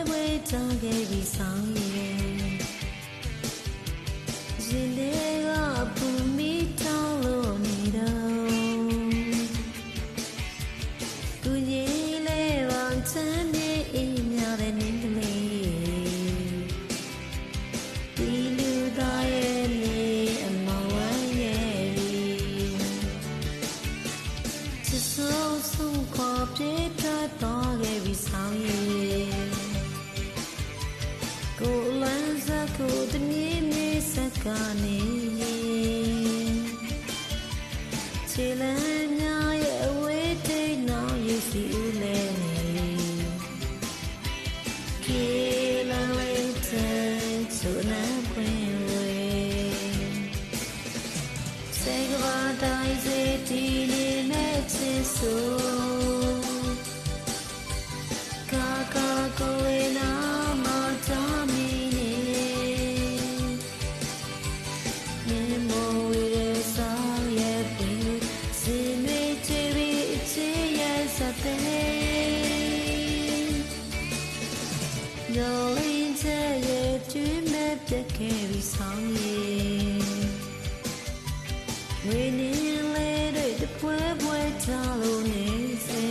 ပွဲကြောင်းခဲ့ပြီးဆောင်ရင်ရင်တွေကပူမိထောင်းလို့နေတော့သူကြီးလေးပါချမ်းမြေအိမ်များတဲ့နေကလေးဒီလူသားရဲ့နေအမောင်ဝမ်းရဲ့ချစ်ဆုံးဆုံးခွာပြေးထွက်တော့ခဲ့ပြီးဆောင်ရင်ကိုလန်းစားကိုတနည်းနည်းစကနေချီလန်းများရဲ့အဝေးတိတ်နောက်ရစီဦးလဲနေကေလန်းလေးတဲ့ဆိုနာပွင့်ဝေစေကဘာတိုင်းစေတီနေနဲ့ချစ်ဆိုကာကာကိုဝေနာမတော်မီနေမေမိုဝေရဆောင်ရဲ့ပြေစီမေချီပြီးအချစ်ရဲ့စတဲ့ညောင်းရင်းချဲရဲ့ကျွေးမဲ့ပြက်ခဲ့ပြီးဆောင်ရဲ့ဝေနေလေးတွေတပွဲပွဲချလို့နေစေ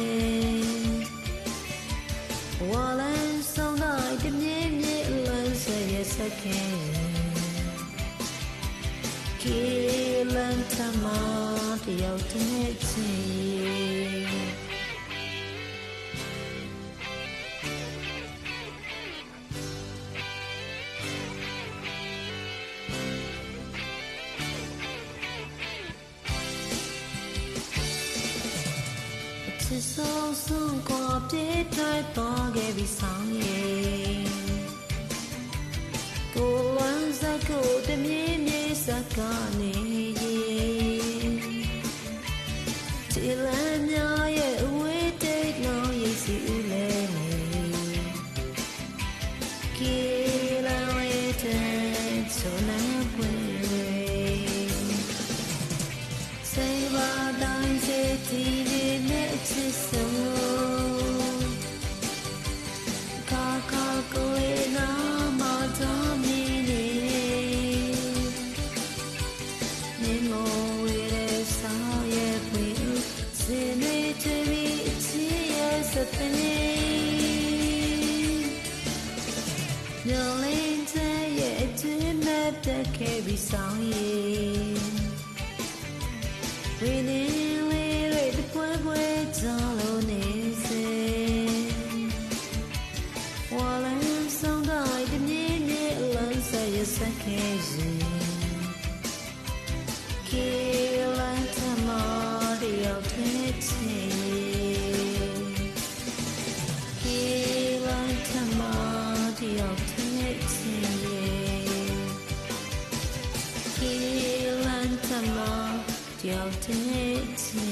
ဝါလန်းဆောင်လိုက်တမြင့်မြင့်လန်းစေရဲ့စခင်ကေလန်ထမတယောက်တည်းချီချစ်ဆုံးဆုံးကိုပြေးထွက်တော့ခဲ့ပြီးဆောင်ရင်ကိုဝမ်းစကိုတမြင့်မြင့်စကနေချီလန်းများရဲ့အဝေးတိတ်နောက်ရစီဦးလဲနေကေလန်းလေးတဲ့ဆိုနာပွင့်စေပါတိုင်းစေတီနေနဲ့ချစ်ဆုံးကာကာကိုဝေနာမတော်မီနေနေမိုဝေရဆောင်ရဲ့ပြေစေနေချီပြီးချီရဲ့စတဲ့ညောင်းလင်းတဲ့ရဲ့အချစ်မဲ့တက်ခဲ့ပြီးဆောင်ရဲ့ဝေနေလေးတွေတပွဲပွဲကြောင်းလို့နေစေဝါလန်းဆောင်တိုင်းတမြင့်မြင့်လန်းဆက်ရစခဲ့ရင်ကေလန်ထမတယောက်တည်းချီကေလန်ထမတယောက်တည်းချီကေလန်ထမတယောက်တည်းချီ